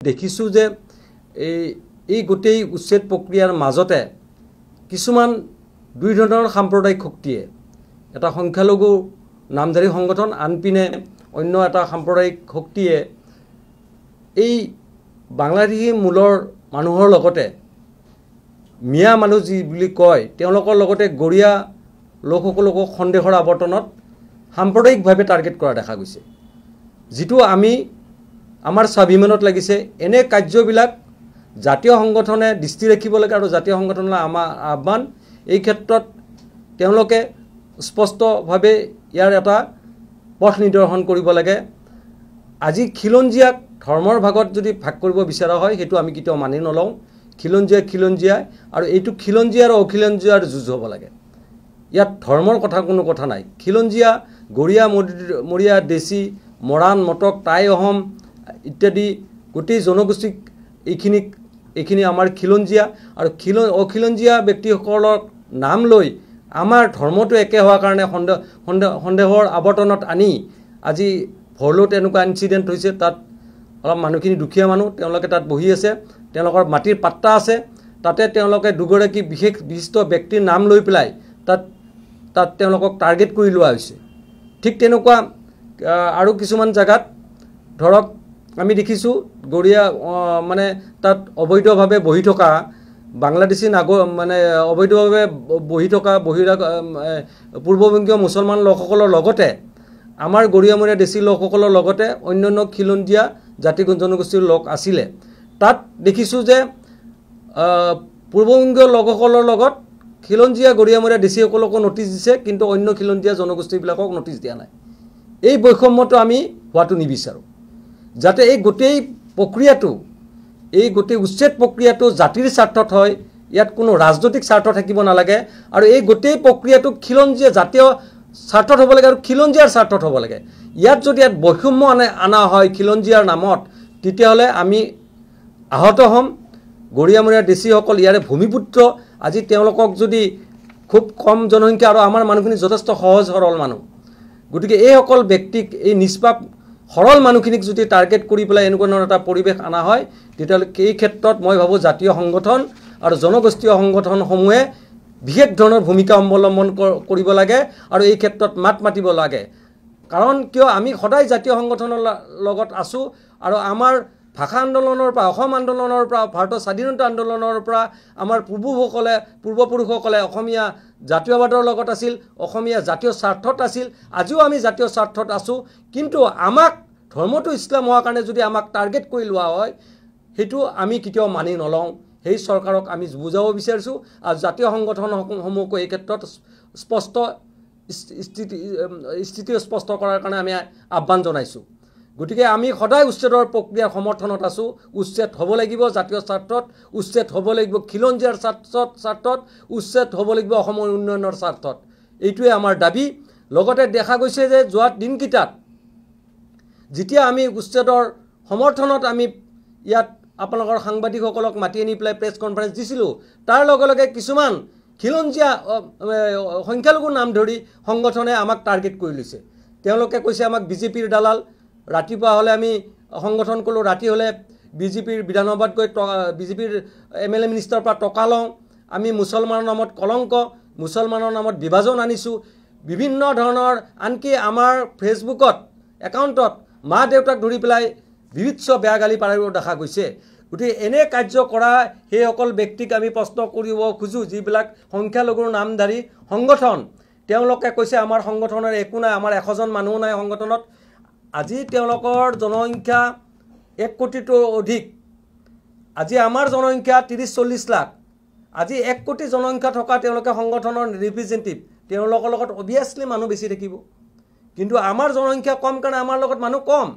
দেখিছোঁ যে এই গোটেই উচ্ছেদ প্ৰক্ৰিয়াৰ মাজতে কিছুমান দুই ধৰণৰ সাম্প্ৰদায়িক শক্তিয়ে এটা সংখ্যালঘু নামধাৰী সংগঠন আনপিনে অন্য এটা সাম্প্ৰদায়িক শক্তিয়ে এই বাংলাদেশী মূলৰ মানুহৰ লগতে মিয়া মানুহ যি বুলি কয় তেওঁলোকৰ লগতে গৰিয়া লোকসকলক সন্দেহৰ আৱৰ্তনত সাম্প্ৰদায়িকভাৱে টাৰ্গেট কৰা দেখা গৈছে যিটো আমি আমাৰ স্বাভিমানত লাগিছে এনে কাৰ্যবিলাক জাতীয় সংগঠনে দৃষ্টি ৰাখিব লাগে আৰু জাতীয় সংগঠনৰ আমাৰ আহ্বান এই ক্ষেত্ৰত তেওঁলোকে স্পষ্টভাৱে ইয়াৰ এটা পথ নিৰ্দেশন কৰিব লাগে আজি খিলঞ্জীয়াক ধৰ্মৰ ভাগত যদি ভাগ কৰিব বিচৰা হয় সেইটো আমি কেতিয়াও মানি নলওঁ খিলঞ্জীয়া আৰু এইটো খিলঞ্জীয়া আৰু অখিলঞ্জীয়াৰ যুঁজ হ'ব লাগে ইয়াত ধৰ্মৰ কোনো কথা নাই খিলঞ্জীয়া গৰিয়া মৰিয়া দেশী মৰাণ মটক টাই অহম ইত্যাদি গোটেই জনগোষ্ঠীক এইখিনি আমাৰ খিলঞ্জীয়া আৰু অখিলঞ্জীয়া ব্যক্তিসকলক নাম লৈ আমাৰ ধৰ্মটো একে হোৱাৰ কাৰণে সন্দেহৰ আৱৰ্তনত আনি আজি ভৰলোত এনেকুৱা ইনচিডেণ্ট হৈছে তাত অলপ মানুহখিনি দুখীয়া মানুহ তেওঁলোকে তাত বহি আছে তেওঁলোকৰ মাটিৰ পাট্টা আছে তাতে তেওঁলোকে দুগৰাকী বিশিষ্ট ব্যক্তিৰ নাম লৈ পেলাই তাত তেওঁলোকক টাৰ্গেট কৰি লোৱা হৈছে ঠিক তেনেকুৱা আৰু কিছুমান জায়গাত ধৰক আমি দেখিছোঁ গৰিয়া মানে তাত অবৈধভাৱে বহি থকা বাংলাদেশী মানে অবৈধভাৱে বহি থকা পূৰ্ববংগীয় মুছলমান লোকসকলৰ লগতে আমাৰ গৰিয়ামৰীয়া দেশী লোকসকলৰ লগতে অন্যান্য খিলঞ্জীয়া জাতি জনগোষ্ঠীৰ লোক আছিলে তাত দেখিছোঁ যে পূৰ্ববংগীয় লোকসকলৰ লগত খিলঞ্জীয়া গৰিয়ামৰীয়া দেশীসকলকো নটিচ দিছে কিন্তু অন্য খিলঞ্জীয়া জনগোষ্ঠীবিলাকক নটিচ দিয়া নাই এই বৈষম্যটো আমি হোৱাটো নিবিচাৰোঁ যাতে এই গোটেই প্ৰক্ৰিয়াটো এই গোটেই উচ্ছেদ প্ৰক্ৰিয়াটো জাতিৰ স্বাৰ্থত হয় ইয়াত কোনো ৰাজনৈতিক স্বাৰ্থ থাকিব নালাগে আৰু এই গোটেই প্ৰক্ৰিয়াটো খিলঞ্জীয়া জাতীয় স্বাৰ্থত হ'ব লাগে আৰু খিলঞ্জীয়াৰ স্বাৰ্থত হ'ব লাগে ইয়াত যদি ইয়াত বৈষম্য আনা হয় খিলঞ্জীয়াৰ নামত তেতিয়াহ'লে আমি আহত হ'ম গৰিয়ামৰীয়া দেশীসকল ইয়াৰে ভূমিপুত্ৰ আজি তেওঁলোকক যদি খুব কম জনসংখ্যা আৰু আমাৰ মানুহখিনি যথেষ্ট সহজ সৰল মানুহ গতিকে এইসকল ব্যক্তিক এই নিষ্পাপ সৰল মানুহখিনিক যদি টাৰ্গেট কৰি পেলাই এনেকুৱা ধৰণৰ এটা পৰিৱেশ আনা হয় তেতিয়াহ'লে এই ক্ষেত্ৰত মই ভাবোঁ জাতীয় সংগঠন আৰু জনগোষ্ঠীয় সংগঠনসমূহে বিশেষ ধৰণৰ ভূমিকা অৱলম্বন কৰিব লাগে আৰু এই ক্ষেত্ৰত মাত মাতিব লাগে কাৰণ কিয় আমি সদায় জাতীয় সংগঠনৰ লগত আছোঁ আৰু আমাৰ ভাষা আন্দোলনৰ পৰা অসম আন্দোলনৰ পৰা ভাৰতৰ স্বাধীনতা আন্দোলনৰ পৰা আমাৰ পূৰ্বপুৰুষসকলে অসমীয়া জাতীয়বাদৰ লগত আছিল অসমীয়া জাতীয় স্বাৰ্থত আছিল আজিও আমি জাতীয় স্বাৰ্থত আছোঁ কিন্তু আমাক ধৰ্মটো ইছলাম হোৱাৰ কাৰণে যদি আমাক টাৰ্গেট কৰি লোৱা হয় সেইটো আমি কেতিয়াও মানি নলওঁ সেই চৰকাৰক আমি বুজাব বিচাৰিছোঁ আৰু জাতীয় সংগঠনসমূহকো এই ক্ষেত্ৰত স্পষ্ট স্থিতি স্পষ্ট কৰাৰ কাৰণে আমি আহ্বান জনাইছোঁ গতিকে আমি সদায় উচ্ছেদৰ প্ৰক্ৰিয়াৰ সমৰ্থনত আছোঁ উচ্ছেদ হ'ব লাগিব জাতীয় স্বাৰ্থত উচ্ছেদ হ'ব লাগিব খিলঞ্জীয়াৰ স্বাৰ্থত উচ্ছেদ হ'ব লাগিব অসমৰ উন্নয়নৰ স্বাৰ্থত এইটোৱে আমাৰ দাবী লগতে দেখা গৈছে যে যোৱা দিনকেইটাত যেতিয়া আমি উচ্ছেদৰ সমৰ্থনত আমি ইয়াত আপোনালোকৰ সাংবাদিকসকলক মাতি আনি পেলাই প্ৰেছ কনফাৰেন্স দিছিলোঁ তাৰ লগে লগে কিছুমান খিলঞ্জীয়া সংখ্যালঘু নাম ধৰি সংগঠনে আমাক টাৰ্গেট কৰি লৈছে তেওঁলোকে কৈছে আমাক বিজেপিৰ দালাল ৰাতিপুৱা হ'লে আমি সংগঠন ক'লোঁ ৰাতি হ'লে বিজেপিৰ বিধানসভাত গৈ বিজেপিৰ MLA মিনিষ্টাৰৰ পৰা টকা লওঁ আমি মুছলমানৰ নামত কলংক মুছলমানৰ নামত বিভাজন আনিছোঁ বিভিন্ন ধৰণৰ আনকি আমাৰ ফেচবুকত একাউণ্টত মা দেউতাক ধৰি পেলাই বিভৎস বেয়া গালি পাৰিব দেখা গৈছে গতিকে এনে কাৰ্য কৰা সেইসকল ব্যক্তিক আমি প্ৰশ্ন কৰিব খোজোঁ যিবিলাক সংখ্যালঘুৰ নামধাৰী সংগঠন তেওঁলোকে কৈছে আমাৰ সংগঠনৰ একো নাই আমাৰ 100জন মানুহ নাই সংগঠনত আজি তেওঁলোকৰ জনসংখ্যা 1 কোটিতকৈ অধিক আজি আমাৰ জনসংখ্যা 30-40 লাখ আজি 1 কোটি জনসংখ্যা থকা তেওঁলোকে সংগঠনৰ ৰিপ্ৰেজেণ্টেটিভ তেওঁলোকৰ লগত অবিয়াছলি মানুহ বেছি থাকিব কিন্তু আমাৰ জনসংখ্যা কম কাৰণে আমাৰ লগত মানুহ কম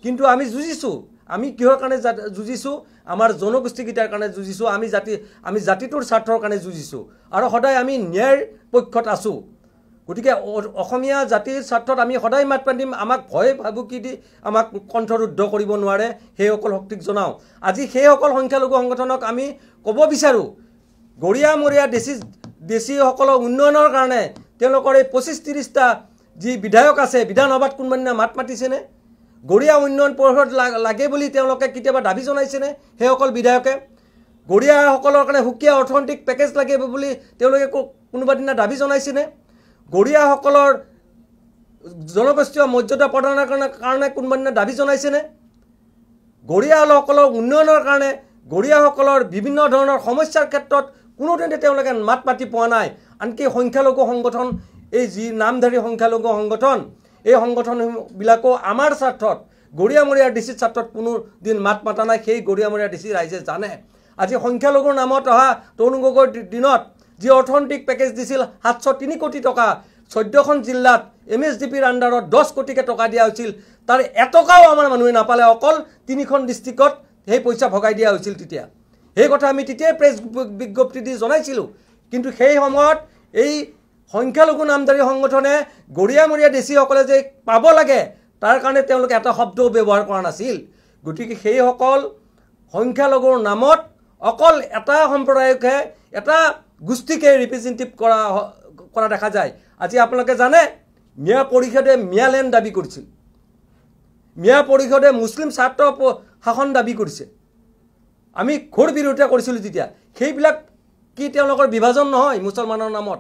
কিন্তু আমি যুঁজিছোঁ আমি কিহৰ কাৰণে যুঁজিছোঁ আমাৰ জনগোষ্ঠীকেইটাৰ কাৰণে যুঁজিছোঁ আমি জাতিটোৰ স্বাৰ্থৰ কাৰণে যুঁজিছোঁ আৰু সদায় আমি ন্যায়ৰ পক্ষত আছোঁ গতিকে অসমীয়া জাতিৰ স্বাৰ্থত আমি সদায় মাত মাতিম আমাক ভয় ভাবুকি দি আমাক কণ্ঠৰুদ্ধ কৰিব নোৱাৰে সেইসকল শক্তিক জনাওঁ আজি সেইসকল সংখ্যালঘু সংগঠনক আমি ক'ব বিচাৰোঁ গৰিয়ামৰীয়া দেশীসকলৰ উন্নয়নৰ কাৰণে তেওঁলোকৰ এই 25-30টা যি বিধায়ক আছে বিধানসভাত কোনোবাদিনা মাত মাতিছেনে গড়িয়া উন্নয়ন পৰিষদ লাগে বুলি তেওঁলোকে কেতিয়াবা দাবী জনাইছেনে সেইসকল বিধায়কে গড়িয়াসকলৰ কাৰণে সুকীয়া অৰ্থনৈতিক পেকেজ লাগে বুলি তেওঁলোকে কোনোবা দিনা দাবী জনাইছেনে গড়িয়াসকলৰ জনগোষ্ঠীয় মৰ্যাদা প্ৰদানৰ কাৰণে কোনোবা দিনা দাবী জনাইছেনে গড়িয়াসকলৰ উন্নয়নৰ কাৰণে গড়িয়াসকলৰ বিভিন্ন ধৰণৰ সমস্যাৰ ক্ষেত্ৰত কোনোদিনে তেওঁলোকে মাত মাতি পোৱা নাই আনকি সংখ্যালঘু সংগঠন এই যি নামধাৰী সংখ্যালঘু সংগঠন এই সংগঠনবিলাকো আমাৰ স্বাৰ্থত গড়িয়ামৰীয়া ডিচিৰ স্বাৰ্থত কোনো দিন মাত মাতা নাই সেই গড়িয়ামৰীয়া ডিচি ৰাইজে জানে আজি সংখ্যালঘুৰ নামত অহা তৰুণ গগৈৰ দিনত যি অৰ্থনৈতিক পেকেজ দিছিল 703 কোটি টকা 14খন জিলাত MSDPৰ আণ্ডাৰত 10 কোটিকে টকা দিয়া হৈছিল তাৰ এটকাও আমাৰ মানুহে নাপালে অকল 3খন ডিস্ট্ৰিক্টত সেই পইচা ভগাই দিয়া হৈছিল তেতিয়া এই কথা আমি তেতিয়াই প্ৰেছ বিজ্ঞপ্তি দি জনাইছিলোঁ কিন্তু সেই সময়ত এই সংখ্যালঘু নামধাৰী সংগঠনে গড়িয়ামৰীয়া ডিচিসকলে যে পাব লাগে তাৰ কাৰণে তেওঁলোকে এটা শব্দও ব্যৱহাৰ কৰা নাছিল গতিকে সেইসকল সংখ্যালঘুৰ নামত অকল এটা সম্প্ৰদায়কে এটা গোষ্ঠীকে ৰিপ্ৰেজেণ্টেটিভ কৰা দেখা যায় আজি আপোনালোকে জানে মিয়া পৰিষদে মিয়ালেণ্ড দাবী কৰিছিল মিয়া পৰিষদে মুছলিম ছাত্ৰ শাসন দাবী কৰিছে আমি ঘোৰ বিৰোধিতা কৰিছিলোঁ তেতিয়া সেইবিলাক কি তেওঁলোকৰ বিভাজন নহয় মুছলমানৰ নামত